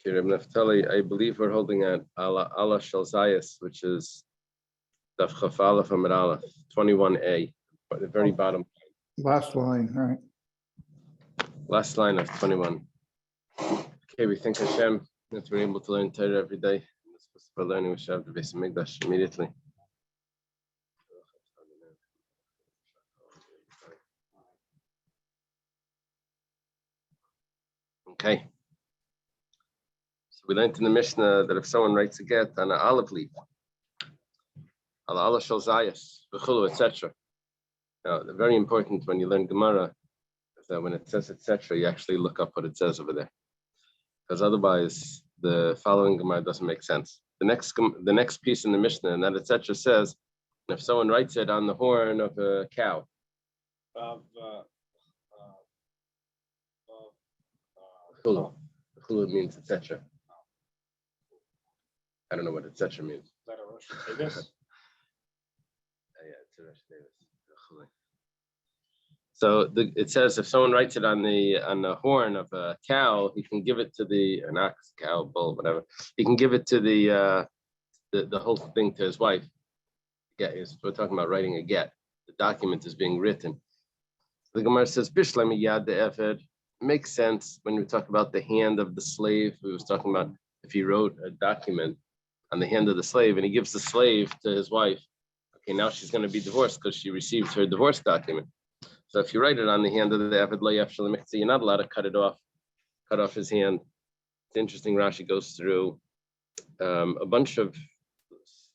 Okay, Reb Naftali, I believe we're holding at Allah Shalzayas, which is Daf Chaf Aleph Amud Aleph, 21a, at the very bottom. Last line, right? Last line of 21. Okay, we thank Hashem that we're able to learn Torah every day. For learning, we should have the Beis Hamikdash immediately. Okay. So we learned in the Mishnah that if someone writes a get on an olive leaf, Allah Shalzayas, V'chulu, etc. Now, very important when you learn Gemara is that when it says etc., you actually look up what it says over there, because otherwise the following Gemara doesn't make sense. The next piece in the Mishnah, and that etc. says, if someone writes it on the horn of a cow, V'chulu means etc. I don't know what etc. means. Is that a Rosh Hashanah? Yeah, it's a Rosh Hashanah. So it says if someone writes it on the horn of a cow, he can give it to an ox, cow, bull, whatever. He can give it to the whole thing to his wife. Yeah, we're talking about writing a get. The document is being written. The Gemara says, "Bishlemi yad de'efed." Makes sense when we talk about the hand of the slave. We was talking about if he wrote a document on the hand of the slave and he gives the slave to his wife. Okay, now she's going to be divorced because she received her divorce document. So if you write it on the hand of the Eved lo yafshel l'michtzah, you're not allowed to cut off his hand. It's interesting. Rashi goes through a bunch of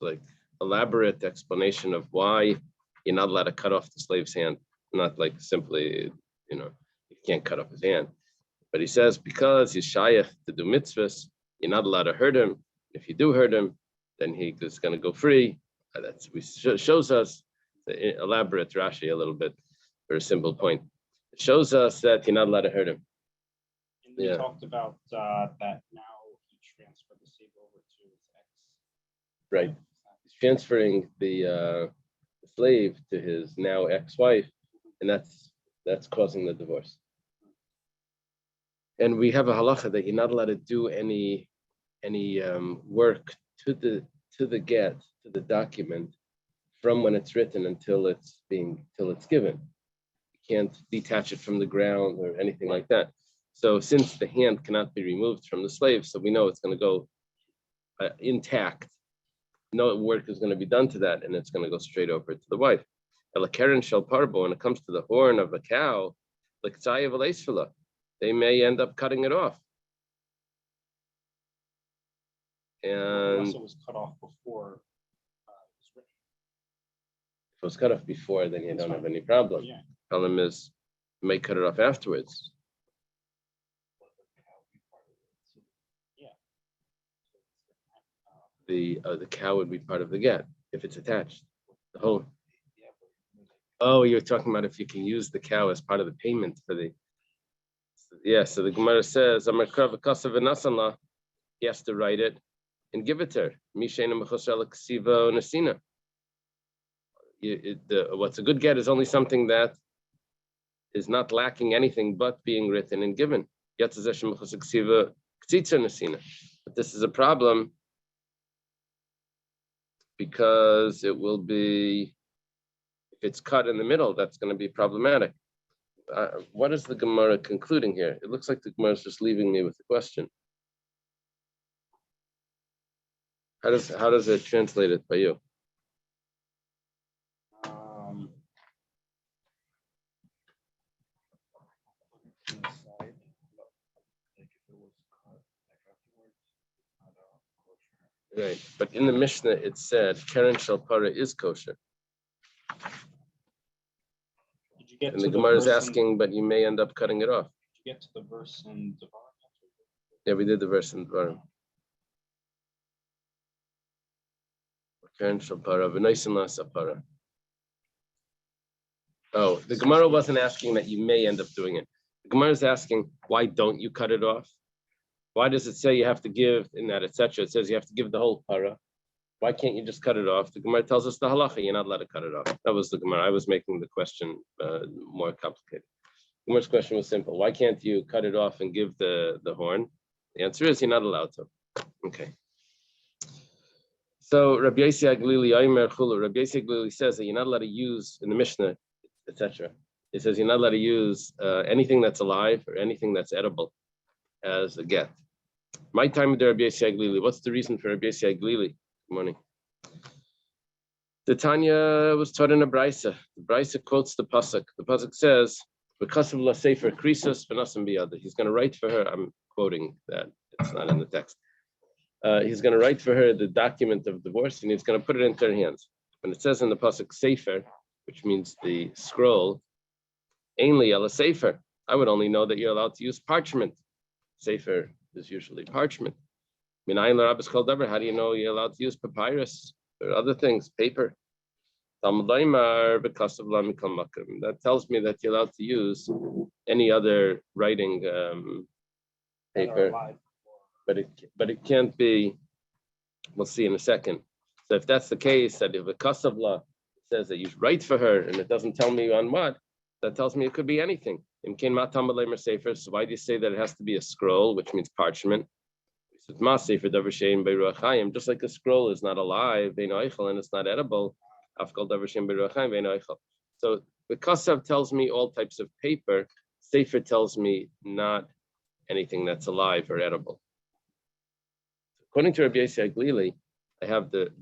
like elaborate explanation of why you're not allowed to cut off the slave's hand. Not like simply, you can't cut off his hand. But he says because he's shayach to do mitzvahs, you're not allowed to hurt him. If you do hurt him, then he is going to go free. Shows us the elaborate Rashi a little bit. For a simple point, it shows us that you're not allowed to hurt him. And we talked about that now he transferred the slave over to his ex. Right. He's transferring the slave to his now ex-wife, and that's causing the divorce. And we have a halacha that you're not allowed to do any work to the get, to the document, from when it's written until it's given. Can't detach it from the ground or anything like that. So since the hand cannot be removed from the slave, so we know it's going to go intact. No work is going to be done to that, and it's going to go straight over to the wife. Elakeren shel parbo, when it comes to the horn of a cow, like they may end up cutting it off. And Also was cut off before it was written. If it was cut off before, then you don't have any problem. Yeah. Problem is, you may cut it off afterwards. Yeah. The cow would be part of the get if it's attached. The whole. Oh, you're talking about if you can use the cow as part of the payment for the. Yeah. So the Gemara says, he has to write it and give it to her. What's a good get is only something that is not lacking anything but being written and given. But this is a problem because it will be, if it's cut in the middle, that's going to be problematic. What is the Gemara concluding here? It looks like the Gemara is just leaving me with a question. How does it translate it by you? Right, but in the Mishnah it said Keren Shel Para is kosher. Did you get and to the Gemara is asking, but you may end up cutting it off. Did you get to the verse in Devarim? Yeah, we did the verse in Devarim. Keren Shel Para, v'noisen la'asa para. Oh, the Gemara wasn't asking that you may end up doing it. The Gemara is asking, why don't you cut it off? Why does it say you have to give in that, etc.? It says you have to give the whole para. Why can't you just cut it off? The Gemara tells us the halacha, you're not allowed to cut it off. That was the Gemara. I was making the question more complicated. The Gemara's question was simple. Why can't you cut it off and give the horn? The answer is you're not allowed to. Okay. So Rabbi Yossi Aglili Aimer Chulu. Rabbi Yossi Aglili says that you're not allowed to use in the Mishnah, etc. He says you're not allowed to use anything that's alive or anything that's edible as a get. My time with Rabbi Yossi Aglili. What's the reason for Rabbi Yossi Aglili? Good morning. The Tanya was taught in a brisa. The brisa quotes the pasuk. The pasuk says, "Because of la sefer krisos v'nasim biyada." He's going to write for her. I'm quoting that. It's not in the text. He's going to write for her the document of divorce, and he's going to put it into her hands. And it says in the pasuk sefer, which means the scroll, ainly ala sefer. I would only know that you're allowed to use parchment. Sefer is usually parchment. Minayin l'rabbis kol davar. How do you know you're allowed to use papyrus or other things, paper? That tells me that you're allowed to use any other writing paper, but it can't be. We'll see in a second. So if that's the case, that if a kasavla says that you write for her and it doesn't tell me on what, that tells me it could be anything. So why do you say that it has to be a scroll, which means parchment? Just like a scroll is not alive, and it's not edible. So the kasav tells me all types of paper. Sefer tells me not anything that's alive or edible. According to Rabbi Yossi Aglili, I have the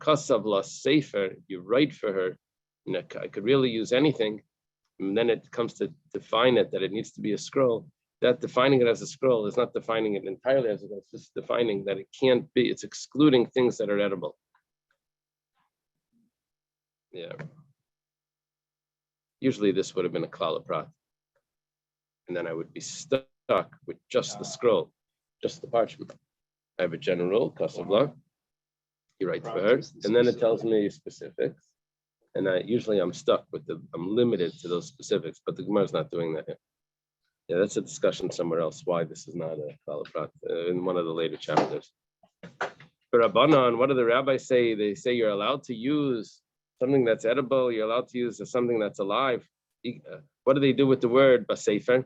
kasav la sefer. You write for her. I could really use anything, and then it comes to define it that it needs to be a scroll. That defining it as a scroll is not defining it entirely as a scroll. It's just defining that it can't be. It's excluding things that are edible. Yeah. Usually this would have been a klal prat, and then I would be stuck with just the scroll, just the parchment. I have a general kasav law. You write for her, and then it tells me specifics, and I'm stuck with I'm limited to those specifics. But the Gemara is not doing that here. Yeah, that's a discussion somewhere else. Why this is not a klal prat in one of the later chapters. For Rabbanan, what do the rabbis say? They say you're allowed to use something that's edible. You're allowed to use something that's alive. What do they do with the word basefer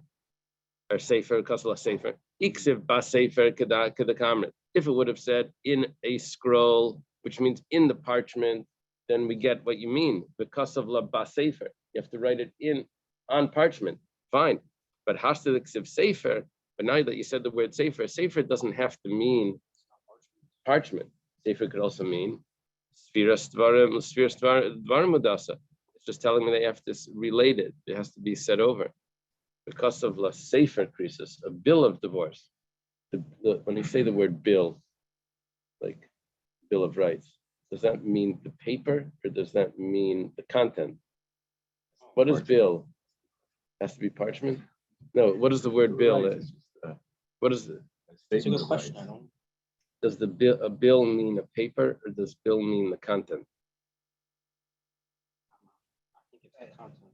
or sefer? Kasla sefer. Iksiv basefer kedakamrit. If it would have said in a scroll, which means in the parchment, then we get what you mean. Because of la basefer, you have to write it on parchment. Fine. But hashta iksiv sefer. But now that you said the word sefer, sefer doesn't have to mean parchment. Sefer could also mean Sphiras Dvarim Mudasa. It's just telling me they have to relate it. It has to be said over. Because of la sefer krisos, a bill of divorce. When you say the word bill, like bill of rights, does that mean the paper or does that mean the content? What is bill? Has to be parchment? No. What is the word bill? What is it? It's a good question. I don't. Does a bill mean a paper or does bill mean the content? I think it's the content.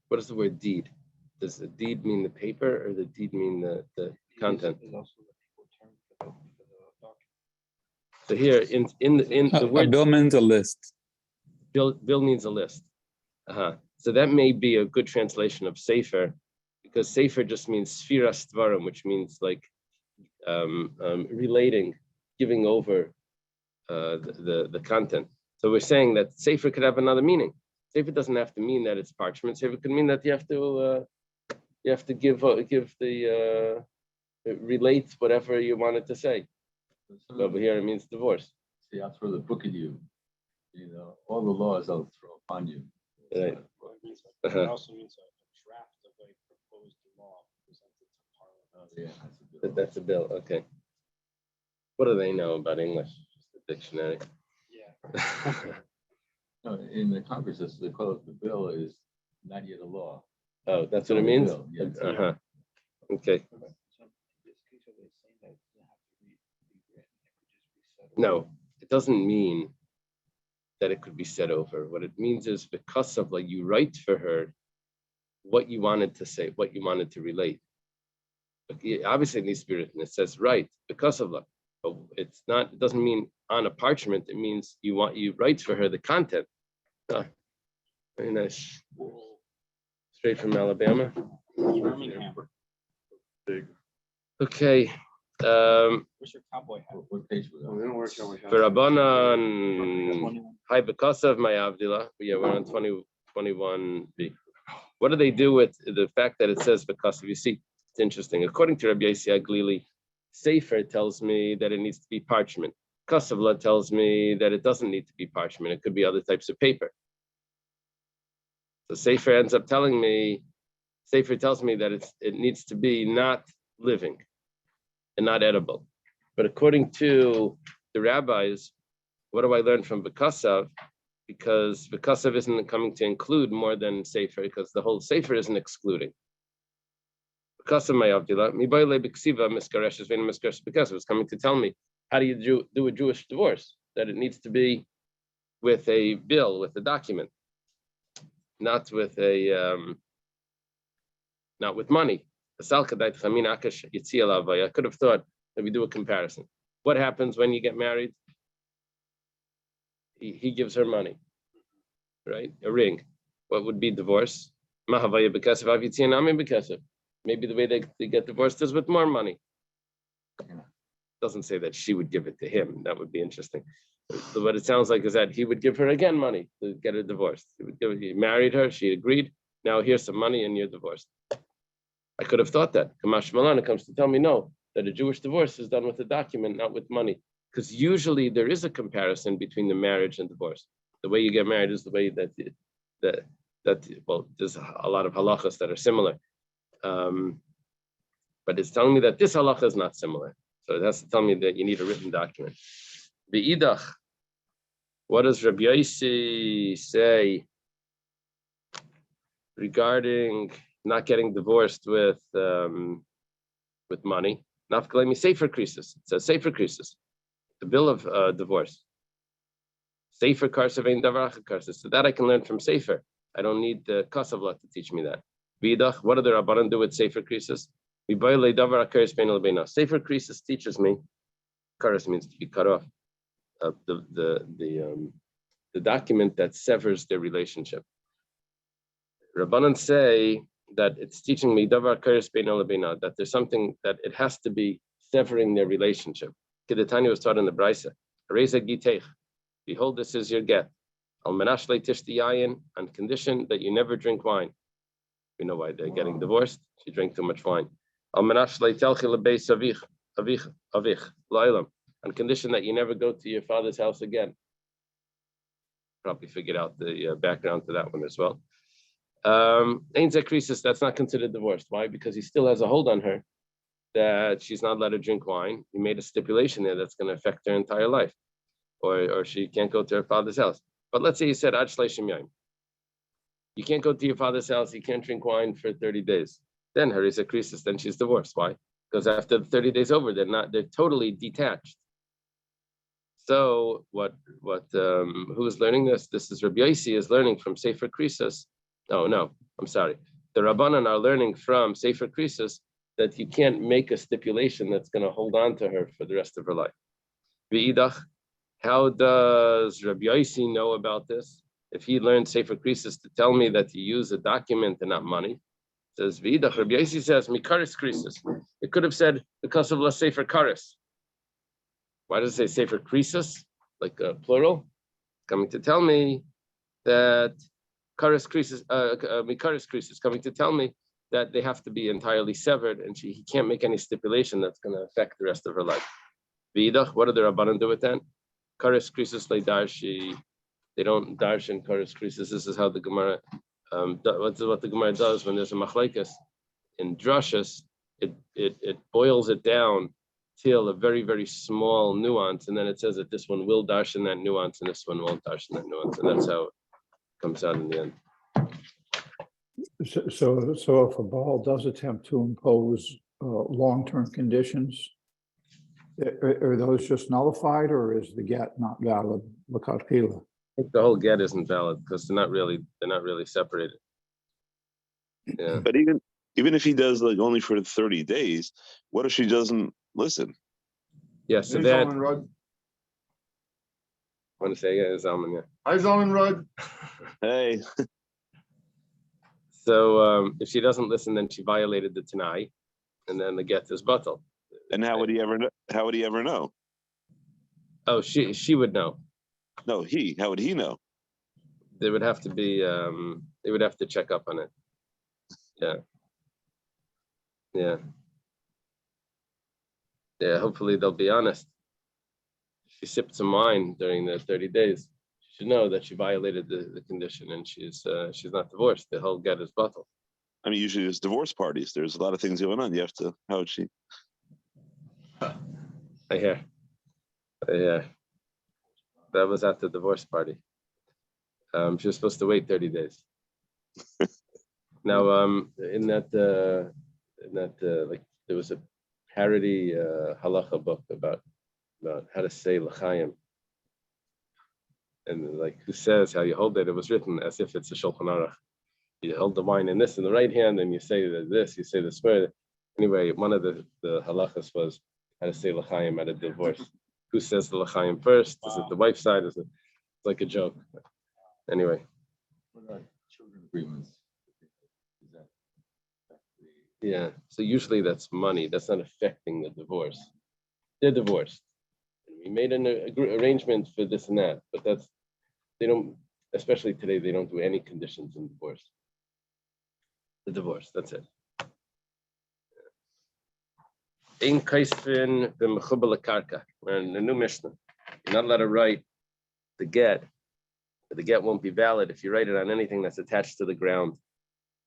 What is the word deed? Does the deed mean the paper or the deed mean the content? So here in the word, a bill means a list. Bill means a list. So that may be a good translation of sefer, because sefer just means sphiras dvarim, which means like relating, giving over the content. So we're saying that sefer could have another meaning. Sefer doesn't have to mean that it's parchment. Sefer could mean that you have to give the relate whatever you wanted to say. But over here it means divorce. See, I'll throw the book at you. All the laws I'll throw upon you. Right. It also means a draft of a proposed law presented to Parliament. Yeah, That's a bill. Okay. What do they know about English? Just a dictionary. Yeah. No, in the Congress, they call it the bill is not yet a law. Oh, that's what it means? Yeah, Okay. No, it doesn't mean that it could be said over. What it means is because of like you write for her what you wanted to say, what you wanted to relate. Obviously it needs to be written. It says right because of that. But it's not, it doesn't mean on a parchment. It means you write for her the content. Very nice. Straight from Alabama. Birmingham. Okay. Where's your cowboy hat? What page was Oh, that? they don't work on my For house. Rabbanan, hi, because of my Avdila, yeah, we're on 21b. What do they do with the fact that it says because of? You see, it's interesting. According to Rabbi Yossi Aglili, Sefer tells me that it needs to be parchment. Kasavla tells me that it doesn't need to be parchment. It could be other types of paper. So Sefer ends up telling me, Sefer tells me that it needs to be not living and not edible. But according to the rabbis, what do I learn from Bekasav? Because Bekasav isn't coming to include more than Sefer, because the whole Sefer isn't excluding. Bekasav Mayavdila, Mibayle Beksiva Miskareshes Vena Miskaresh Bekasav is coming to tell me, how do you do a Jewish divorce? That it needs to be with a bill, with a document, not with not with money. I could have thought that we do a comparison. What happens when you get married? He gives her money, right? A ring. What would be divorce? Maybe the way they get divorced is with more money. Doesn't say that she would give it to him. That would be interesting. So what it sounds like is that he would give her again money to get her divorced. He married her, she agreed. Now here's some money and you're divorced. I could have thought that. Kamash Malana comes to tell me no, that a Jewish divorce is done with a document, not with money. Because usually there is a comparison between the marriage and divorce. The way you get married is the way that well, there's a lot of halachas that are similar. But it's telling me that this halacha is not similar. So it has to tell me that you need a written document. Be'idach, what does Rabbi Yossi say regarding not getting divorced with money? Nafkalemi Sefer Krisis. It says Sefer Krisis, the bill of divorce. Sefer Karsavein Davaracha Karsis. So that I can learn from Sefer. I don't need the Kasavla to teach me that. Be'idach, what do the Rabbanan do with Sefer Krisis? Sefer Krisis teaches me, karas means to be cut off, the document that severs their relationship. Rabbanan say that it's teaching me that there's something that it has to be severing their relationship. Kedetani was taught in the Brisa. Behold, this is your get. Al menashle tishtiyayin, on condition that you never drink wine. We know why they're getting divorced. She drank too much wine. On condition that you never go to your father's house again. Probably figured out the background to that one as well. That's not considered divorced. Why? Because he still has a hold on her that she's not allowed to drink wine. He made a stipulation there that's going to affect her entire life, or she can't go to her father's house. But let's say he said, Ad Shleishim Yom. You can't go to your father's house, you can't drink wine for 30 days. Then her is a krisis, then she's divorced. Why? Because after the 30 days over, they're totally detached. So who is learning this? This is Rabbi Yossi is learning from Sefer Krisis. No, I'm sorry. The Rabbanan are learning from Sefer Krisis that you can't make a stipulation that's going to hold on to her for the rest of her life. V'idach, how does Rabbi Yossi know about this? If he learned Sefer Krisis to tell me that you use a document and not money, it says V'idach. Rabbi Yossi says Mikaris Krisis. It could have said because of La Sefer Karis. Why does it say Sefer Krisis, like plural? Coming to tell me that Karis Krisis, Mikaris Krisis, coming to tell me that they have to be entirely severed, and he can't make any stipulation that's going to affect the rest of her life. V'idach, what do the Rabbanan do with that? Karis Krisis le darshi. They don't darshan Karis Krisis. This is how the Gemara, what the Gemara does when there's a machlekes in drashas. It boils it down till a very, very small nuance, and then it says that this one will darshan that nuance, and this one won't darshan that nuance, and that's how it comes out in the end. So if a Baal does attempt to impose long-term conditions, are those just nullified, or is the get not valid? L'katchila? I think the whole get isn't valid because they're not really separated. Yeah. But even if he does like only for 30 days, what if she doesn't listen? Yeah, so Hey, that Zalman Rudd. I want to say, yeah, Zalman, yeah. Hi, Zalman Rudd. Hey, So if she doesn't listen, then she violated the Tanai, and then the get is batal. And how would he ever know? How would he ever know? Oh, she would know. No, he. How would he know? They would have to be. They would have to check up on it. Yeah. Yeah. Yeah. Hopefully they'll be honest. She sipped some wine during the 30 days. She should know that she violated the condition, and she's not divorced. The whole get is batal. I mean, usually there's divorce parties. There's a lot of things going on. You have to. How would she? I hear. That was at the divorce party. She was supposed to wait 30 days. Now, in that like there was a parody halacha book about how to say l'chaim, and like who says how you hold it. It was written as if it's a shulchan aruch. You hold the wine in this in the right hand, and you say this. You say the swear. Anyway, one of the halachas was how to say l'chaim at a divorce. Who says the l'chaim first? Is it the wife's side? Is it? It's like a joke. Anyway. What about children agreements? Is that Yeah. So usually that's money. That's not affecting the divorce. They're divorced. We made an arrangement for this and that, but they don't. Especially today, they don't do any conditions in divorce. The divorce. That's it. In kaisfin b'mechubel karka. We're in the new Mishnah. You're not allowed to write the get. But the get won't be valid if you write it on anything that's attached to the ground,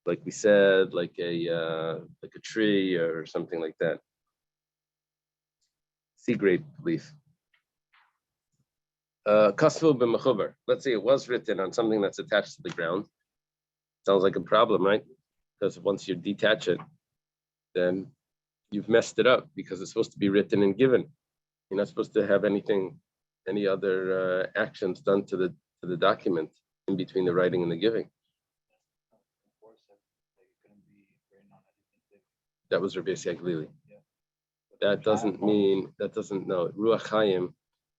like we said, like a tree or something like that. Sea grape leaf. Kasvu b'mechuber. Let's say it was written on something that's attached to the ground. Sounds like a problem, right? Because once you detach it, then you've messed it up because it's supposed to be written and given. You're not supposed to have any other actions done to the document in between the writing and the giving. That was Rabbi Yaglili. That doesn't know. Ruach Chaim,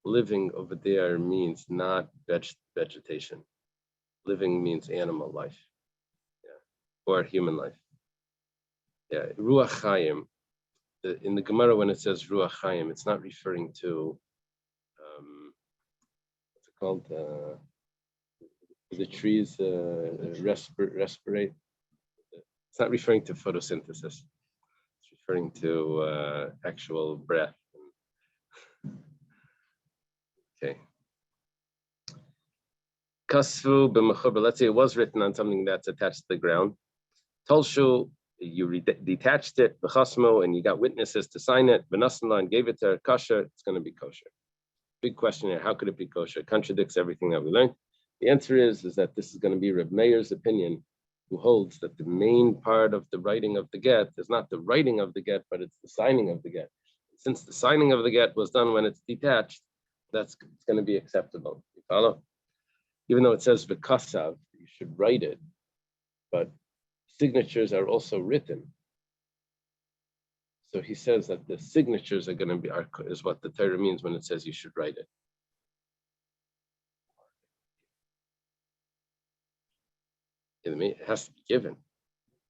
living over there means not vegetation. Living means animal life, or human life. Yeah, Ruach Chaim. In the Gemara, when it says Ruach Chaim, it's not referring to what's it called? The trees respirate. It's not referring to photosynthesis. It's referring to actual breath. Okay. Kasvu b'mechuber. Let's say it was written on something that's attached to the ground. Tolshu, you detached it, b'chasmo, and you got witnesses to sign it. V'nasanla, and gave it to her kosher. It's going to be kosher. Big question here. How could it be kosher? It contradicts everything that we learned. The answer is that this is going to be Reb Meir's opinion, who holds that the main part of the writing of the get is not the writing of the get, but it's the signing of the get. Since the signing of the get was done when it's detached, it's going to be acceptable. You follow? Even though it says v'kasav, you should write it, but signatures are also written. So he says that the signatures are going to be is what the Torah means when it says you should write it. It has to be given,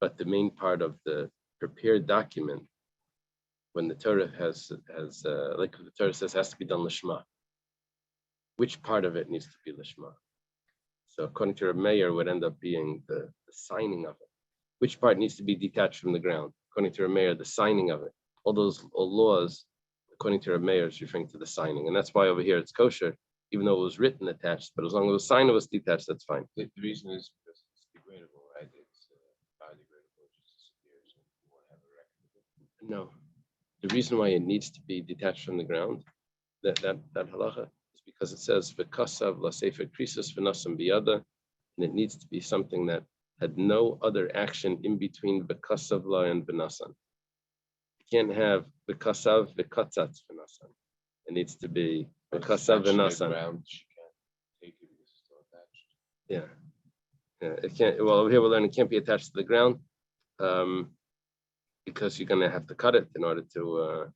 but the main part of the prepared document, when the Torah has like the Torah says, has to be done lishma. Which part of it needs to be lishma? So according to Reb Meir, would end up being the signing of it. Which part needs to be detached from the ground? According to Reb Meir, the signing of it. All those laws, according to Reb Meir, is referring to the signing, and that's why over here it's kosher, even though it was written attached. But as long as the sign was detached, that's fine. the reason is because it's degradable, right? It's biodegradable, it just disappears. And you won't have a record of it. No, the reason why it needs to be detached from the ground, that halacha, is because it says v'kasav lasefer krisus v'nasam biyada, and it needs to be something that had no other action in between v'kasav la and v'nasan. You can't have v'kasav v'katzatz v'nasan. It needs to be v'kasav v'nasan. She can't take it because it's still attached. Yeah, it can't. Well, over here we're learning it can't be attached to the ground, because you're going to have to cut it in order to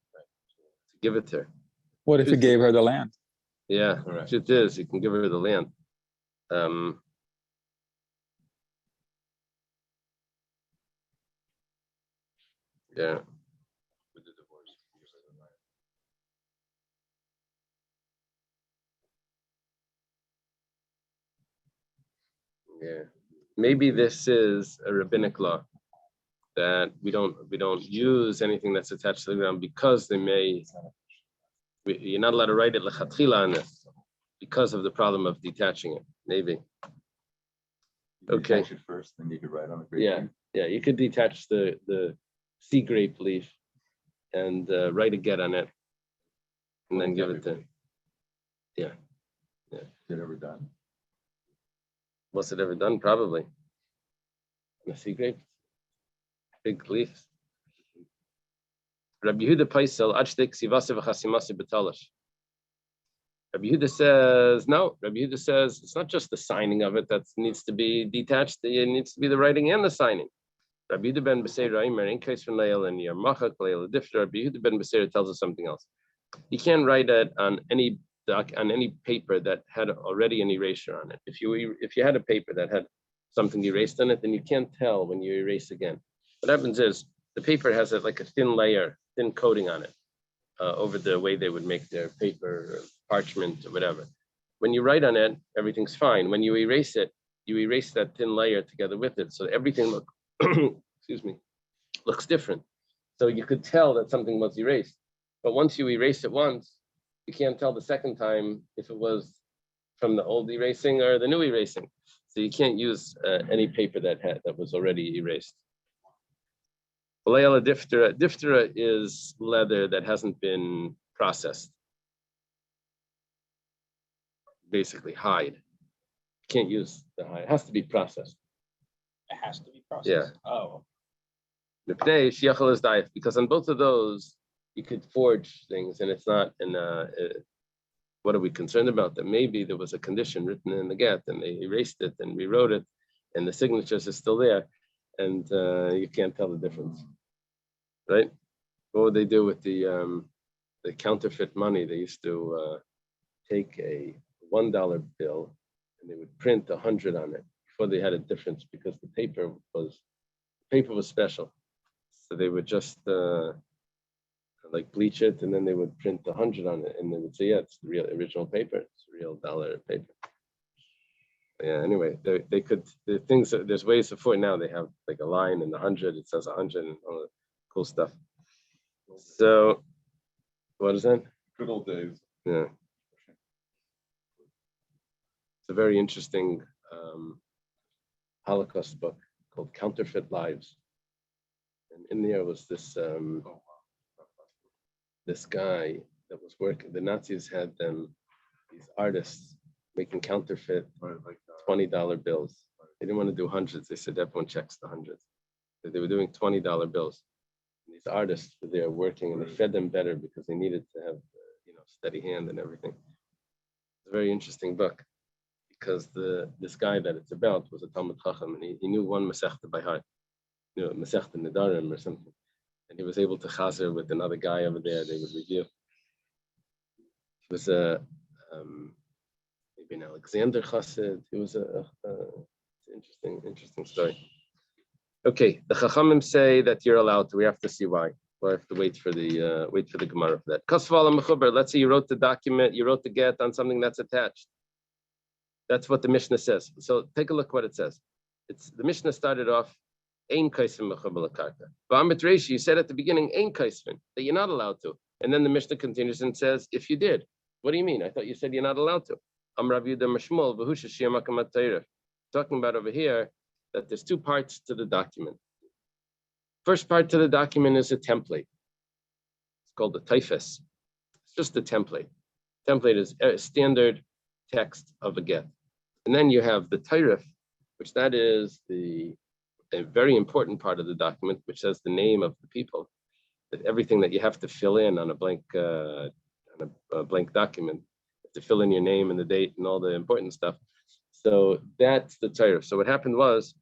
give it to her. What if he gave her the land? Yeah, Correct. it is. You can give her the land. Yeah. with the divorce. Years later, right? Yeah. Maybe this is a rabbinic law that we don't use anything that's attached to the ground because they may. You're not allowed to write it lechatchila on this because of the problem of detaching it. Maybe. You Okay. detach it first, then you could write on the grape. Yeah. Yeah. You could detach the sea grape leaf and write a get on it, and then give it to. Yeah. Is it ever done? Was it ever done? Probably. The sea grape, big leaves. Rabbi Yehuda Paisel, Achtek Sivase v'Chasimase Betalash. Rabbi Yehuda says, no, Rabbi Yehuda says it's not just the signing of it that needs to be detached, it needs to be the writing and the signing. Rabbi Yehuda ben Beseira, in case from Leil and Yarmachak, Leil Difter, Rabbi Yehuda ben Beseira tells us something else. You can't write it on any paper that had already an erasure on it. If you had a paper that had something erased on it, then you can't tell when you erase again. What happens is the paper has like a thin layer, thin coating on it over the way they would make their paper, or parchment, or whatever. When you write on it, everything's fine. When you erase it, you erase that thin layer together with it, so everything looks different. So you could tell that something was erased. But once you erase it once, you can't tell the second time if it was from the old erasing or the new erasing. So you can't use any paper that was already erased. Diphthera is leather that hasn't been processed. Basically, hide. You can't use the hide. It has to be processed. It has to be processed. Yeah. Oh, Because on both of those, you could forge things, and it's not in what are we concerned about? That maybe there was a condition written in the get, and they erased it and rewrote it, and the signatures are still there, and you can't tell the difference, right? What would they do with the counterfeit money? They used to take a $1 bill, and they would print 100 on it before they had a difference because the paper was special, so they would just like bleach it, and then they would print 100 on it, and they would say, yeah, it's the real original paper, it's real dollar paper. Yeah, anyway, they could, the things, there's ways before now, they have like a line in the 100, it says 100 and all the cool stuff. So, what is that? Good old days. Yeah. It's a very interesting Holocaust book called Counterfeit Lives. And in there was this guy that was working, the Nazis had these artists making counterfeit $20 bills. They didn't want to do hundreds. They said everyone checks the hundreds. So they were doing $20 bills. And these artists were there working, and they fed them better because they needed to have, steady hand and everything. It's a very interesting book because this guy that it's about was a Talmud Chacham, and he knew one Masechta by heart, Masechta Nedarim or something. And he was able to chazer with another guy over there. They would review. He was maybe an Alexander Chassid. It was interesting story. Okay, the Chachamim say that you're allowed to. We have to see why. We'll have to wait for the Gemara for that. Kasvala mechuber. Let's say you wrote the document, you wrote the get on something that's attached. That's what the Mishnah says. So take a look what it says. The Mishnah started off. Ein kaisvin mechuber lakarka. Ba'amit reishi, you said at the beginning, ein kaisvin, that you're not allowed to. And then the Mishnah continues and says, if you did. What do you mean? I thought you said you're not allowed to. Rav Yehuda Mashmul v'hu sheshir makamat Torah. Talking about over here that there's two parts to the document. First part to the document is a template. It's called the typhus. It's just a template. Template is a standard text of a get. And then you have the tairif, which that is a very important part of the document, which says the name of the people, that everything that you have to fill in on a blank blank document, to fill in your name and the date and all the important stuff. So that's the tairif. So what happened was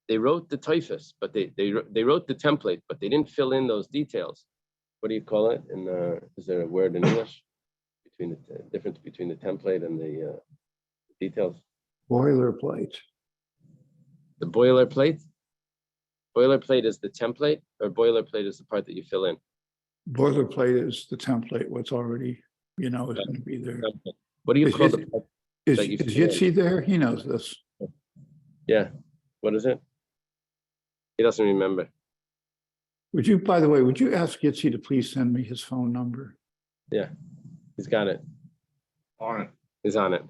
they wrote the typhus, but they wrote the template, but they didn't fill in those details. What do you call it? Is there a word in English between the difference between the template and the details? Boilerplate. The boilerplate. Boilerplate is the template, or boilerplate is the part that you fill in? Boilerplate is the template, what's already, is going to be there. Okay. What do you Is call it- the part? Is that you is fill in? Yitzi there? He knows this. Yeah. What is it? He doesn't remember. By the way, would you ask Yitzi to please send me his phone number? Yeah, he's got it. On it. He's on it.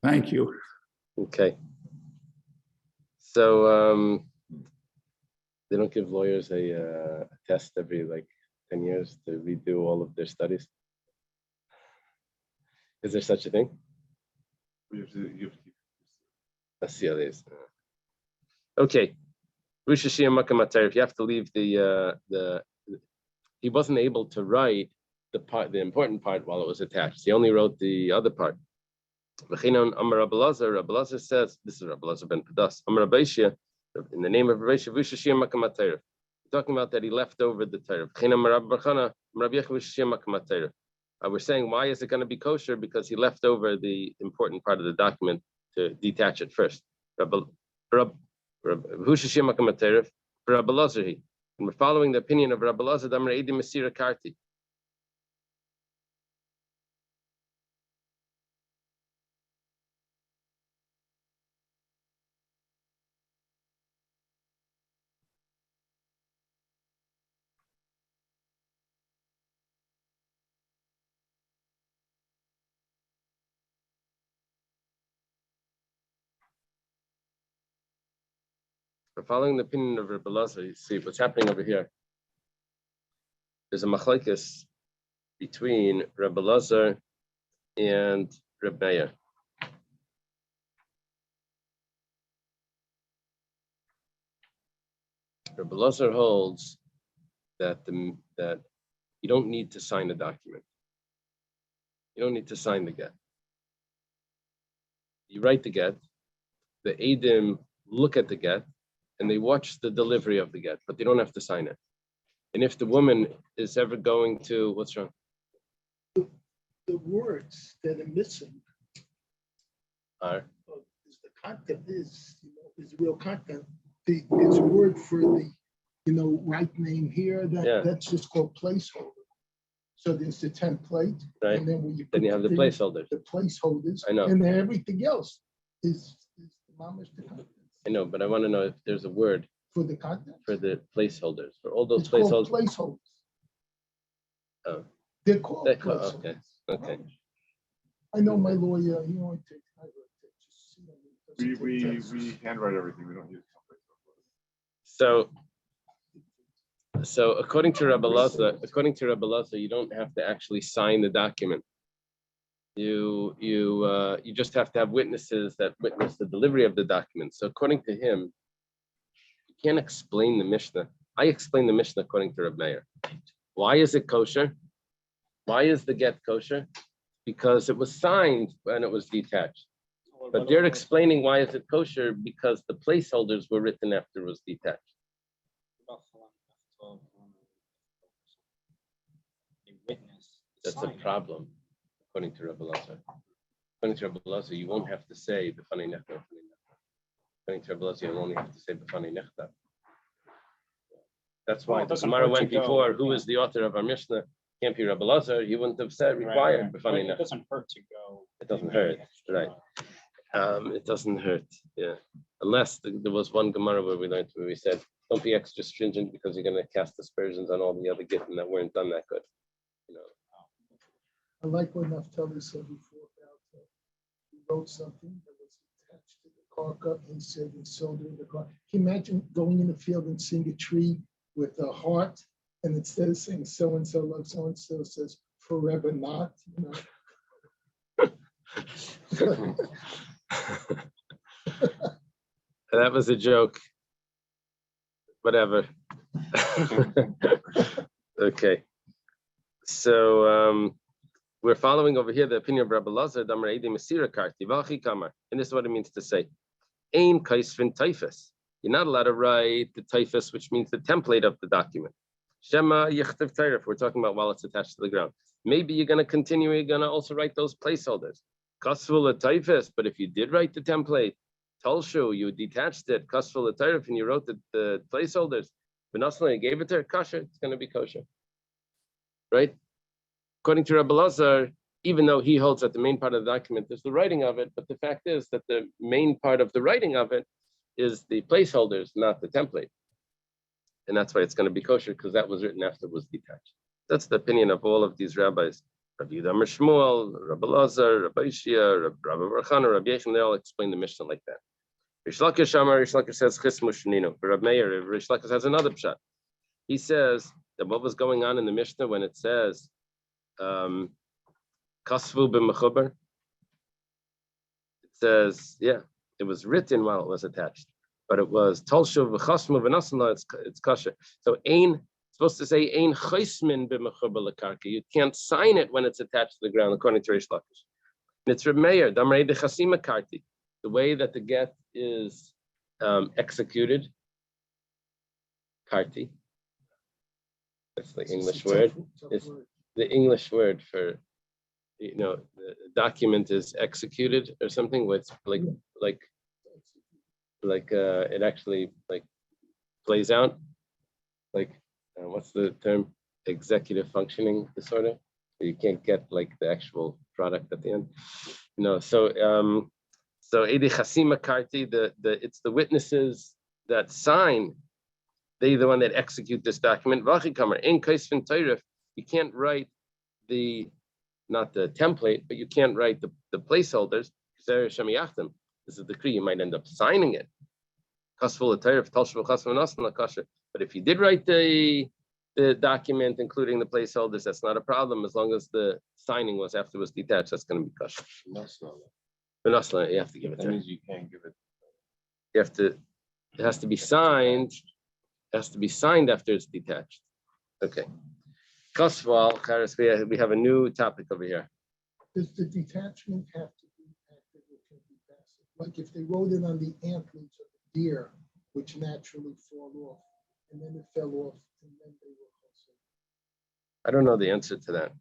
Thank you. Okay. So they don't give lawyers a test every like 10 years to redo all of their studies. Is there such a thing? You have to keep. Let's see how it is. Okay. Rosh Hashanah Makam Atayr, if you have to leave he wasn't able to write the important part while it was attached. He only wrote the other part. Amar Rabbi Lazar says, this is Rabbi Lazar ben Padas, Amar Rabbi Shia, in the name of Rabbi Shia, Rosh Hashanah Makam Atayr. Talking about that he left over the Torah. We're saying, why is it going to be kosher? Because he left over the important part of the document to detach it first. And we're following the opinion of Rabbi Lazar. We're following the opinion of Rabbi Lazar. You see what's happening over here. There's a machlekes between Rabbi Lazar and Reb Meir. Rabbi Lazar holds that that you don't need to sign a document. You don't need to sign the get. You write the get. The Eidim look at the get, and they watch the delivery of the get, but they don't have to sign it. And if the woman is ever going to, what's wrong? The words that are missing Are is the content is real content. There's a word for the right name here that's just called placeholder. So there's the template, right. and then when you Then you have the placeholders. the placeholders, I know. and then everything else is the mamash the content. I know, but I want to know if there's a word For the content? for the placeholders, for all those It's called placeholders. placeholders. Oh. They're called Okay, placeholders. okay. I know my lawyer, he only takes, We handwrite everything. We don't use templates. So according to Rabbi Lazar, you don't have to actually sign the document. You just have to have witnesses that witness the delivery of the document. So according to him, you can't explain the Mishnah. I explain the Mishnah according to Reb Meir. Why is it kosher? Why is the get kosher? Because it was signed when it was detached. But they're explaining why is it kosher because the placeholders were written after it was detached. That's a problem, according to Rabbi Lazar. According to Rabbi Lazar, you won't have to say b'fanei nechta. According to Rabbi Lazar, you only have to say b'fanei nechta. That's why the Gemara went before. Who is the author of our Mishnah? Can't be Rabbi Lazar. He wouldn't have said required b'fanei nechta. It doesn't hurt to go. It doesn't hurt, right? It doesn't hurt, yeah. Unless there was one Gemara where we said, don't be extra stringent because you're going to cast aspersions on all the other Gittin that weren't done that good. I like what Naftali said before about he wrote something that was attached to the car cup and he said he sold it in the car. Can you imagine going in the field and seeing a tree with a heart and instead of saying so and so like so and so says forever not, That was a joke. Whatever. Okay. So we're following over here the opinion of Rabbi Lazar, and this is what it means to say. Ein kaisvin typhus. You're not allowed to write the typhus, which means the template of the document. Shema yichtav Torah, if we're talking about while it's attached to the ground. Maybe you're going to continue, you're going to also write those placeholders. Kasvul typhus, but if you did write the template, Tolshu, you detached it, kosful the Torah, and you wrote the placeholders. Benasla, you gave it to her, kosher, it's going to be kosher. Right? According to Rabbi Lazar, even though he holds that the main part of the document is the writing of it, but the fact is that the main part of the writing of it is the placeholders, not the template. And that's why it's going to be kosher, because that was written after it was detached. That's the opinion of all of these rabbis. Rabbi Yehuda Amar Shmuel, Rabbi Lazar, Rabbi Ishia, Rabbi Barchana, Rabbi Yechon, they all explain the Mishnah like that. Rish Lakish Amar, Rish Lakish says Chismu Shninu. For Rabbi Meir, Rish Lakish has another pshat. He says that what was going on in the Mishnah when it says Kasvu b'mechuber, it says, yeah, it was written while it was attached, but it was Tolshu v'chasmu v'nasanla, it's kosher. So ain supposed to say ain chaismin b'mechuber lekarka. You can't sign it when it's attached to the ground, according to Rish Lakish. And it's Rabbi Meir, Damrei dechasima karti, the way that the get is executed, karti. That's the English word. It's the English word for, the document is executed or something with like it actually like plays out, like what's the term? Executive functioning disorder. You can't get like the actual product at the end. So Edi Chasima Karti, it's the witnesses that sign. They're the one that execute this document. In Kaisvin Tayrif, you can't write not the template, but you can't write the placeholders. This is the decree. You might end up signing it. But if you did write the document, including the placeholders, that's not a problem as long as the signing was after it was detached. That's going to be kosher. You have to give it. That means you can't give it. You have to. It has to be signed. It has to be signed after it's detached. Okay. Kosval, Charis, we have a new topic over here. Does the detachment have to be active or can be passive? Like if they wrote it on the antlers of the deer, which naturally fall off, and then it fell off, and then they were also. I don't know the answer to that.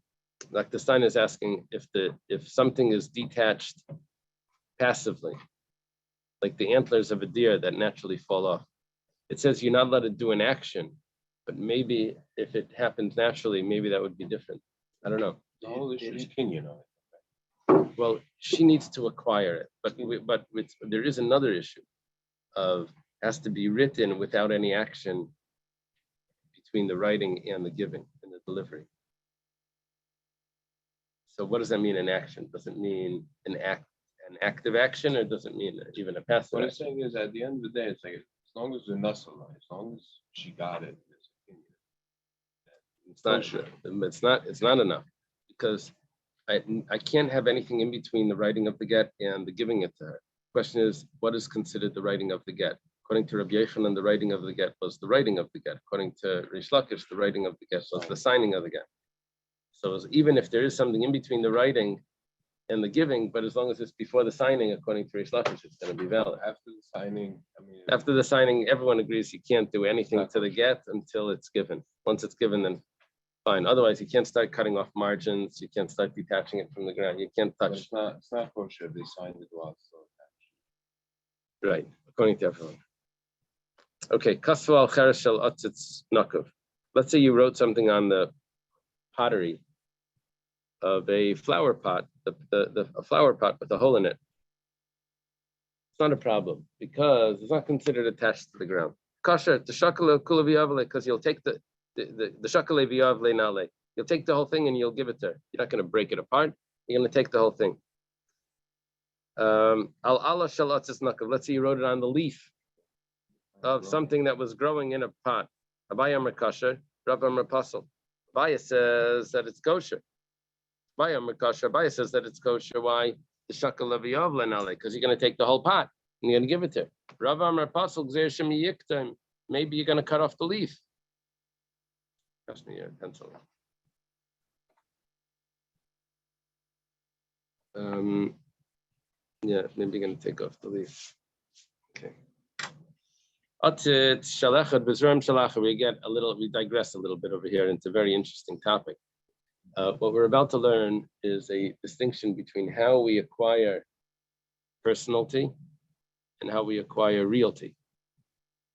Like the Stein is asking if something is detached passively, like the antlers of a deer that naturally fall off. It says you're not allowed to do an action, but maybe if it happens naturally, maybe that would be different. I don't know. The whole issue is opinion on it. Well, she needs to acquire it, but there is another issue of has to be written without any action between the writing and the giving and the delivery. So what does that mean, an action? Does it mean an active action, or does it mean even a passive What I'm action? saying is, at the end of the day, it's like as long as the nasala, as long as she got it, it's opinion. It's not enough, because I can't have anything in between the writing of the get and the giving it to her. Question is, what is considered the writing of the get? According to Rabbi Yechon, the writing of the get was the writing of the get. According to Rish Lakish, the writing of the get was the signing of the get. So even if there is something in between the writing and the giving, but as long as it's before the signing, according to Rish Lakish, it's going to be valid. After the signing, After the signing, everyone agrees you can't do anything to the get until it's given. Once it's given, then fine. Otherwise, you can't start cutting off margins. You can't start detaching it from the ground. You can't touch. it's not kosher if they signed it while it's still attached. Right, according to everyone. Okay, kasvu al cheresh shel atzitz nakov. Let's say you wrote something on the pottery of a flower pot, a flower pot with a hole in it. It's not a problem because it's not considered attached to the ground. Kasher the shakale kula v'yavle, because you'll take the shakale v'yavle nale. You'll take the whole thing and you'll give it to her. You're not going to break it apart. You're going to take the whole thing. Al Allah shel atzitz nakov. Let's say you wrote it on the leaf of something that was growing in a pot. Abaya Amar kasher, Rav Amar pasel. Abaya says that it's kosher. Abaya Amar kasher. Abaya says that it's kosher. Why? The shakal of yavla nale, because you're going to take the whole pot and you're going to give it to her. Rav Amar pasel gzer shem yiktam. Maybe you're going to cut off the leaf. Pass me your pencil. Yeah, maybe you're going to take off the leaf. Okay. We digress a little bit over here, and it's a very interesting topic. What we're about to learn is a distinction between how we acquire personality and how we acquire realty.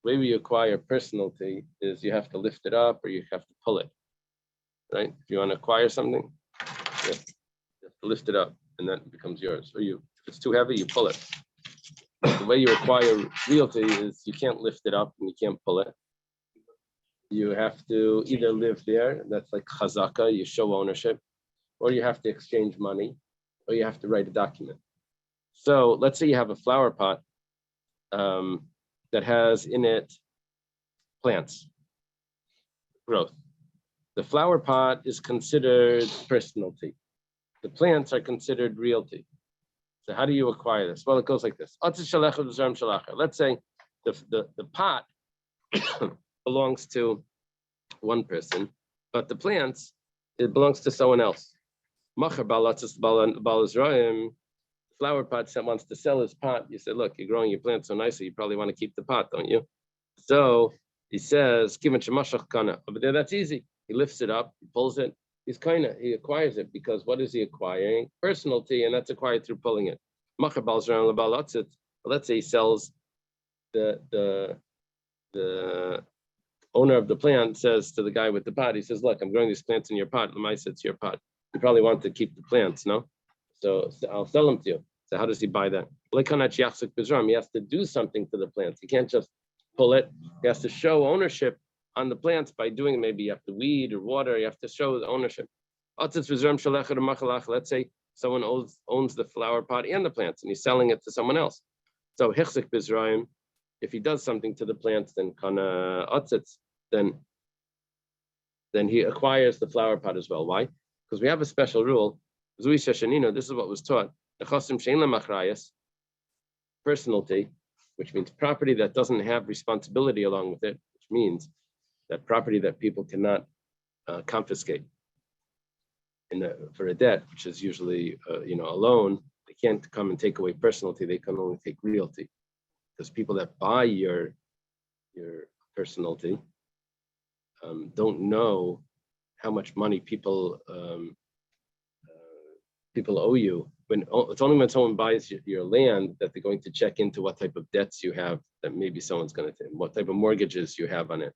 The way we acquire personality is you have to lift it up or you have to pull it, right? If you want to acquire something, you have to lift it up and then it becomes yours. Or if it's too heavy, you pull it. But the way you acquire realty is you can't lift it up and you can't pull it. You have to either live there, that's like chazaka, you show ownership, or you have to exchange money, or you have to write a document. So let's say you have a flower pot that has in it plants, growth. The flower pot is considered personality. The plants are considered realty. So how do you acquire this? Well, it goes like this. Let's say the pot belongs to one person, but the plants, it belongs to someone else. Flower pot wants to sell his pot. You say, look, you're growing your plants so nicely, you probably want to keep the pot, don't you? So he says, over there, that's easy. He lifts it up, he pulls it. He acquires it because what is he acquiring? Personality, and that's acquired through pulling it. Let's say he sells the owner of the plant says to the guy with the pot, he says, look, I'm growing these plants in your pot. Lamaisa, it's your pot. You probably want to keep the plants, no? So I'll sell them to you. So how does he buy that? He has to do something to the plants. He can't just pull it. He has to show ownership on the plants by doing, maybe you have to weed or water. You have to show the ownership. Let's say someone owns the flower pot and the plants and he's selling it to someone else. So if he does something to the plants, then he acquires the flower pot as well. Why? Because we have a special rule. This is what was taught. Personality, which means property that doesn't have responsibility along with it, which means that property that people cannot confiscate for a debt, which is usually a loan. They can't come and take away personality. They can only take realty, because people that buy your personality don't know how much money people owe you. It's only when someone buys your land that they're going to check into what type of debts you have, that maybe someone's going to take, what type of mortgages you have on it.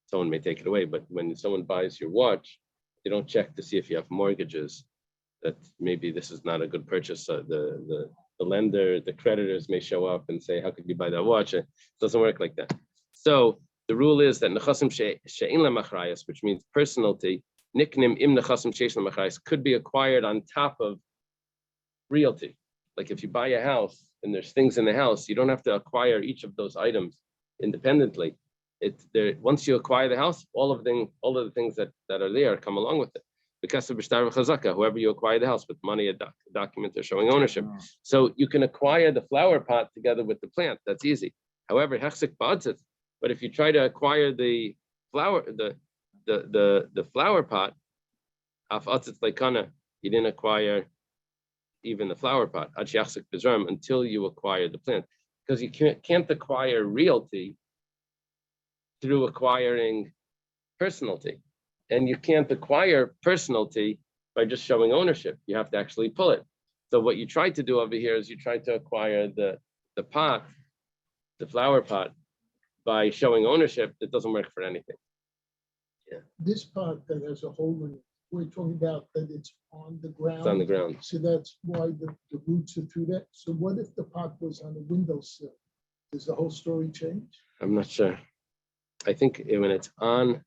Someone may take it away, but when someone buys your watch, they don't check to see if you have mortgages, that maybe this is not a good purchase. The lender, the creditors may show up and say, how could you buy that watch? It doesn't work like that. So the rule is that nechasim she'ein lemachrayas, which means personality, niknim im nechasim she'ein lemachrayas, could be acquired on top of realty. Like if you buy a house and there's things in the house, you don't have to acquire each of those items independently. Once you acquire the house, all of the things that are there come along with it. Because of b'shtar v'chazaka, whoever you acquire the house with money, a document, they're showing ownership. So you can acquire the flower pot together with the plant. That's easy. However, hechsik ba'atzit. But if you try to acquire the flower, the flower pot, af atzit leikana, you didn't acquire even the flower pot until you acquire the plant, because you can't acquire realty through acquiring personality, and you can't acquire personality by just showing ownership. You have to actually pull it. So what you try to do over here is you try to acquire the pot, the flower pot, by showing ownership. That doesn't work for anything. Yeah. This pot that has a hole in it, we're talking about that it's on the ground. It's on the ground. So that's why the roots are through that. So what if the pot was on a windowsill? Does the whole story change? I'm not sure. I think when it's on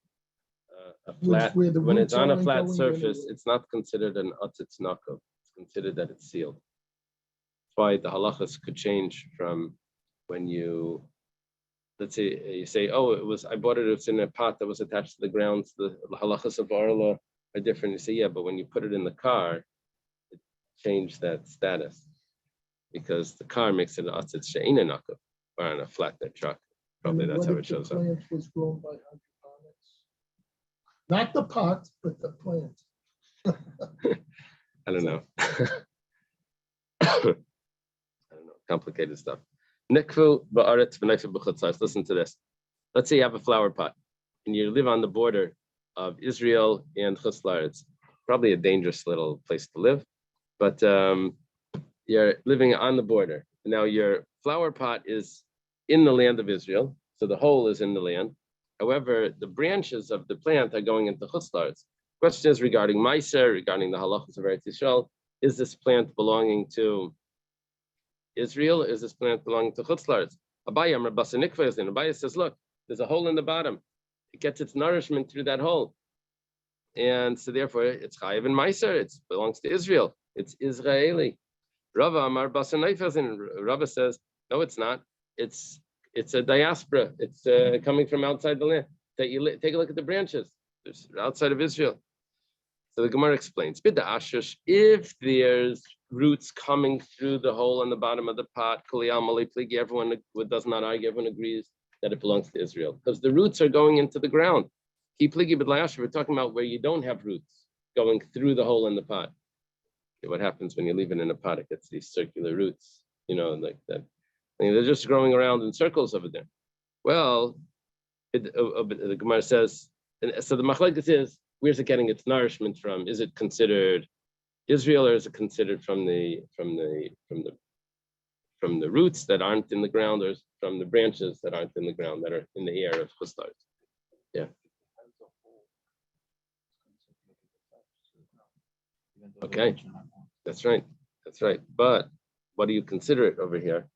a flat, Where the when it's roots on a aren't flat going surface, anywhere. it's not considered an atzitz nakov. It's considered that it's sealed. That's why the halachas could change from when you, let's say you say, oh, I bought it, it's in a pot that was attached to the ground. So the halachas of Arla are different. You say, yeah, but when you put it in the car, it changed that status, because the car makes it an atzitz she'eina nakov, or on a flatbed truck. Probably And that's what how if it shows the up. plant was grown by hydroponics? Not the pot, but the plant. I don't know. I don't know. Complicated stuff. Nikfu ba'aretz v'nekfu b'chutzais. Listen to this. Let's say you have a flower pot and you live on the border of Israel and Chutz La'aretz. Probably a dangerous little place to live, but you're living on the border. Now your flower pot is in the land of Israel, so the whole is in the land. However, the branches of the plant are going into Chutz La'aretz. Question is regarding Meiser, regarding the halachas of Eretz Yisrael. Is this plant belonging to Israel? Is this plant belonging to Chutz La'aretz? Abaya says, look, there's a hole in the bottom. It gets its nourishment through that hole. And so therefore it's Chayiv and Meiser. It belongs to Israel. It's Israeli. Rava Amar Basanayfazin. Rava says, no, it's not. It's a diaspora. It's coming from outside the land. Take a look at the branches. It's outside of Israel. So the Gemara explains, if there's roots coming through the hole on the bottom of the pot, everyone does not argue, everyone agrees that it belongs to Israel. Because the roots are going into the ground. We're talking about where you don't have roots going through the hole in the pot. Okay, what happens when you leave it in a pot? It gets these circular roots, like that. They're just growing around in circles over there. Well, the Gemara says, so the machlekes is, where's it getting its nourishment from? Is it considered Israel, or is it considered from the roots that aren't in the ground, or from the branches that aren't in the ground, that are in the air of Chutz La'aretz? Yeah. Okay, that's right. That's right. But what do you consider it over here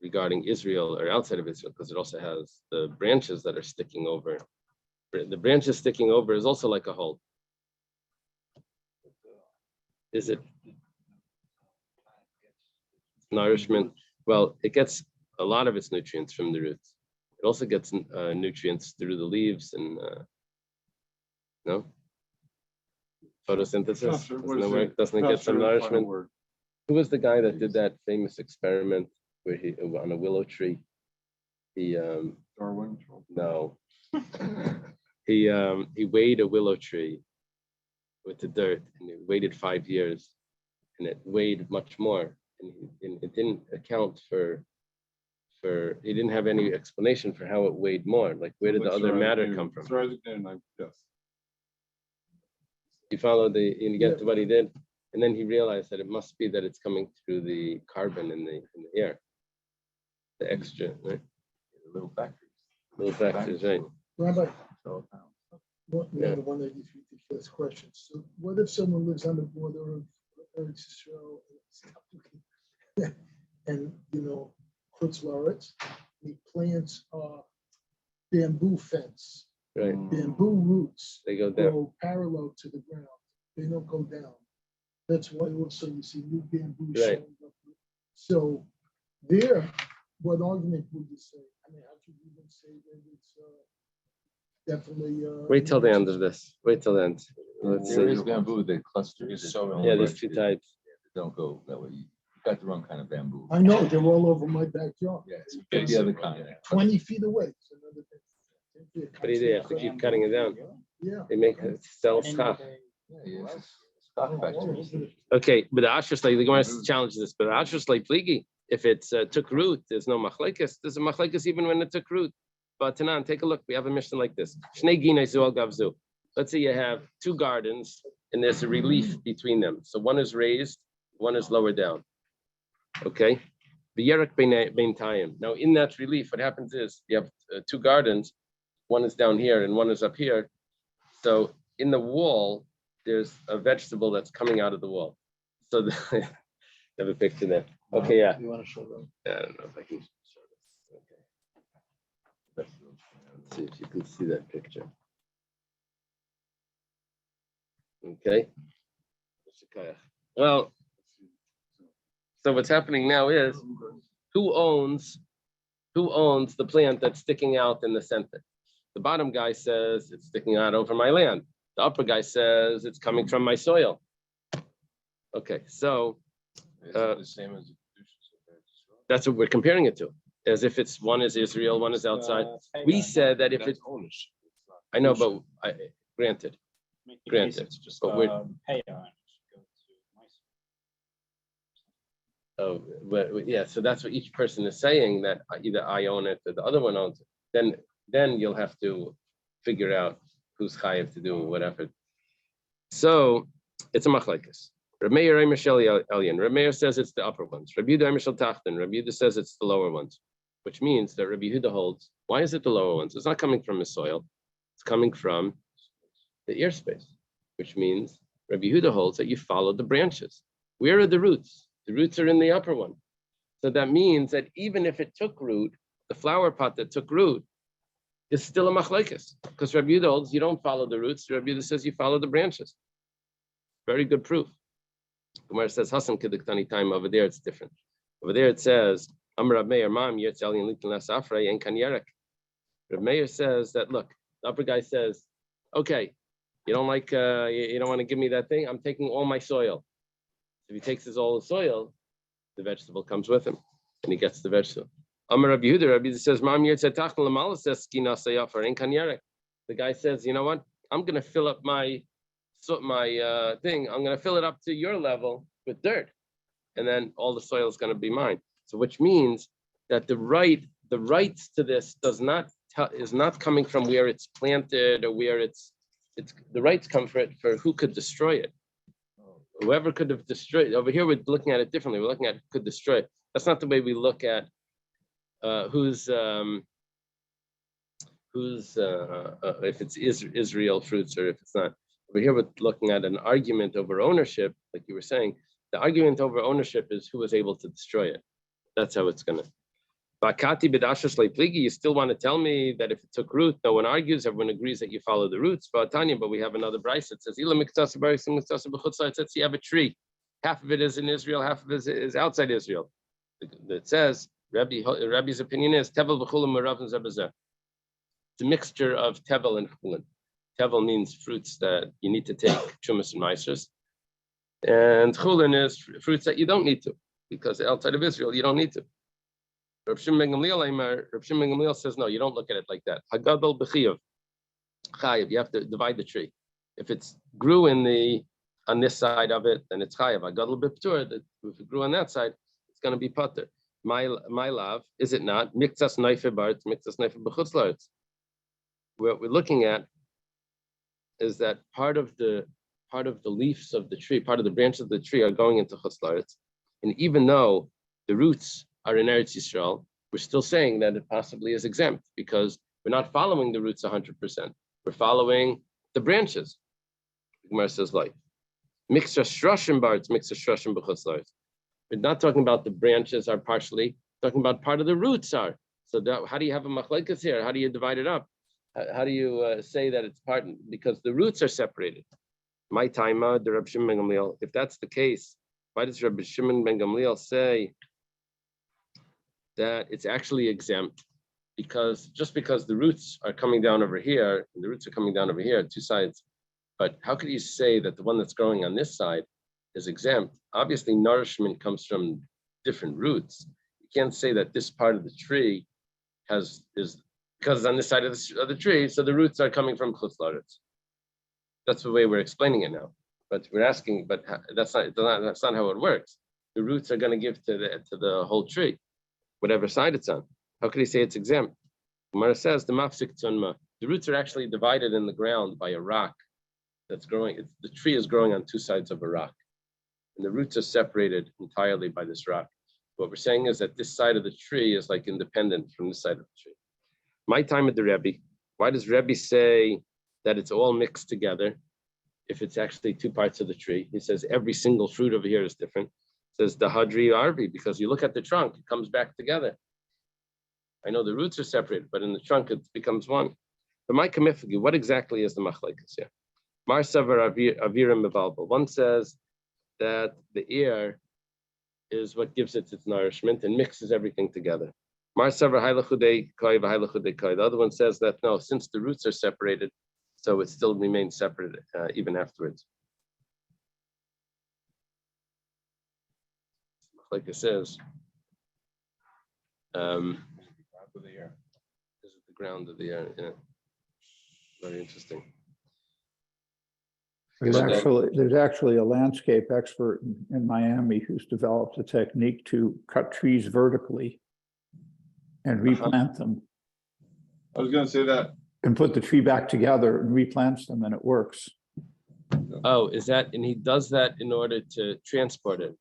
regarding Israel or outside of Israel? Because it also has the branches that are sticking over. The branches sticking over is also like a hole. Is it nourishment? Well, it gets a lot of its nutrients from the roots. It also gets nutrients through the leaves and no photosynthesis. Doesn't it get some nourishment? Who was the guy that did that famous experiment where he on a willow tree? He Darwin? no. He weighed a willow tree with the dirt, and he waited 5 years, and it weighed much more, and it didn't account for. He didn't have any explanation for how it weighed more. Like, where did the other matter come from? You follow and you get to what he did, and then he realized that it must be that it's coming through the carbon in the air, the extra, right? Little factories. Little factors, right? Rabbi, So, one of these ridiculous questions. So what if someone lives on the border of Eretz Yisrael and Chutz La'aretz, he plants bamboo fence, Right. bamboo roots They go down. go parallel to the ground. They don't go down. That's why also you see new bamboo Right. showing up. So there, what argument would you say? I mean, how could you even say that it's definitely Wait till the end of this. Wait till the end. Let's there see. is bamboo that clusters. Yeah, there's two types. Don't go that way. You got the wrong kind of bamboo. I know, they're all over my backyard. Yeah, you get the other kind. 20 feet away. It's another thing. What do you do? You have to keep cutting it down. Yeah. They make it sell stuff. Yeah, it's stock factories. Okay, but the Ashrus, the Gemara challenges this, but the Ashrus like Pligi, if it's took root, there's no machlekes. There's a machlekes even when it took root. But Tanan, take a look. We have a mission like this. Shnei ginei zu al gavzu. Let's say you have two gardens and there's a relief between them. So one is raised, one is lower down. Okay. V'yerak bein tayim. Now in that relief, what happens is you have two gardens. One is down here and one is up here. So in the wall, there's a vegetable that's coming out of the wall. So I have a picture there. Okay, yeah. You want to show them? I don't know if I can show this. Okay. Let's see if you can see that picture. Okay. Well, so what's happening now is who owns the plant that's sticking out in the center? The bottom guy says it's sticking out over my land. The upper guy says it's coming from my soil. Okay, so Is it the same as the producers of Eretz Yisrael? that's what we're comparing it to, as if it's one is Israel, one is outside. We said that if it's, ownership. I know, but granted, granted, It's just but we're- pay on it. Go to oh, but yeah, so that's what each person is saying, that either I own it or the other one owns it. Then you'll have to figure out who's chayiv to do whatever. So it's a machlekes. Rabbi Meir Eimer Shel Elyon. Rabbi Meir says it's the upper ones. Rabbi Yehuda Eimer Shel Tachten. Rabbi Yehuda says it's the lower ones, which means that Rabbi Yehuda holds. Why is it the lower ones? It's not coming from the soil. It's coming from the airspace, which means Rabbi Yehuda holds that you follow the branches. Where are the roots? The roots are in the upper one. So that means that even if it took root, the flower pot that took root is still a machlekes, because Rabbi Yehuda holds you don't follow the roots. Rabbi Yehuda says you follow the branches. Very good proof. Gemara says Hasan Keduktani time. Over there it's different. Over there it says Amar Rab Meir Mam Yetz Elyon Litin Las Afrei En Kan Yerek. Rab Meir says that look, the upper guy says, okay, you don't like you don't want to give me that thing. I'm taking all my soil. If he takes all the soil, the vegetable comes with him, and he gets the vegetable. Amar Rabbi Yehuda, Rabbi Yehuda says, "Mam Yetz Tachton Lamala says Skina Sayafar En Kan Yerek." The guy says, you know what? I'm going to fill up my thing. I'm going to fill it up to your level with dirt, and then all the soil is going to be mine. So, which means that the rights to this is not coming from where it's planted or where it's the rights come for who could destroy it. Whoever could have destroyed. Over here, we're looking at it differently. We're looking at could destroy it. That's not the way we look at who's if it's Israel fruits or if it's not. Over here, we're looking at an argument over ownership, like you were saying. The argument over ownership is who was able to destroy it. That's how it's gonna. Bakati b'dashas le'pligi. You still want to tell me that if it took root, no one argues. Everyone agrees that you follow the roots. But we have another brayse that says, "Let's say you have a tree. Half of it is in Israel, half of it is outside Israel." It says Rabbi's opinion is tevel v'chulim merav and zebazeh. It's a mixture of tevel and chulin. Tevel means fruits that you need to take chumas and maasros, and chulin is fruits that you don't need to, because outside of Israel you don't need to. Rav Shimon ben Gamliel says no, you don't look at it like that. Hagadol b'chiyav, chayav. You have to divide the tree. If it's grew on this side of it, then it's chayav. Hagadol b'ptur. If it grew on that side, it's going to be pater. My love, is it not? Mikzas neife b'aretz, mikzas neife b'chutz la'aretz. What we're looking at is that part of the leaves of the tree, part of the branches of the tree are going into chutz la'aretz, and even though the roots are in Eretz Yisrael, we're still saying that it possibly is exempt because we're not following the roots 100%. We're following the branches. The Gemara says like mixra shroshim barts, mixra shroshim b'chutz la'aretz. We're not talking about the branches are partially, talking about part of the roots are. So how do you have a machlekes here? How do you divide it up? How do you say that it's part? Because the roots are separated. My taima, the Reb Shimon ben Gamliel. If that's the case, why does Reb Shimon ben Gamliel say that it's actually exempt? Because the roots are coming down over here, and the roots are coming down over here, two sides. But how could you say that the one that's growing on this side is exempt? Obviously, nourishment comes from different roots. You can't say that this part of the tree is because it's on this side of the tree, so the roots are coming from chutz la'aretz. That's the way we're explaining it now. But we're asking, but that's not how it works. The roots are going to give to the whole tree, whatever side it's on. How could he say it's exempt? Gemara says the mafsik tzunma. The roots are actually divided in the ground by a rock that's growing. The tree is growing on two sides of a rock, and the roots are separated entirely by this rock. What we're saying is that this side of the tree is like independent from this side of the tree. My time at the Rebbe, why does Rebbe say that it's all mixed together if it's actually two parts of the tree? He says every single fruit over here is different. He says the Hadri Arvi, because you look at the trunk, it comes back together. I know the roots are separated, but in the trunk it becomes one. But my kamifagi, what exactly is the machlekes here? Mar Savar Avirim Mevalbal. One says that the air is what gives it its nourishment and mixes everything together. The other one says that no, since the roots are separated, so it still remains separate even afterwards. Like it says, this is the ground of the air. Yeah, very interesting. There's actually a landscape expert in Miami who's developed a technique to cut trees vertically and replant them. I was going to say that. And put the tree back together and replants them, and it works. Oh, is that, and he does that in order to transport it?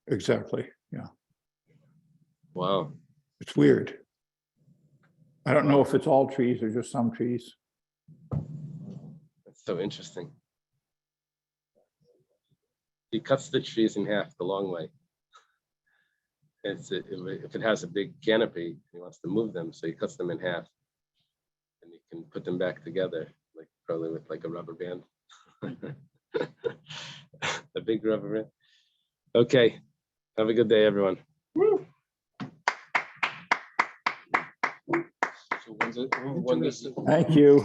Exactly, yeah. Wow. It's weird. I don't know if it's all trees or just some trees. That's so interesting. He cuts the trees in half the long way. If it has a big canopy, he wants to move them, so he cuts them in half. And he can put them back together, like probably with like a rubber band. A big rubber band. Okay, have a good day, everyone. So when this, Thank you.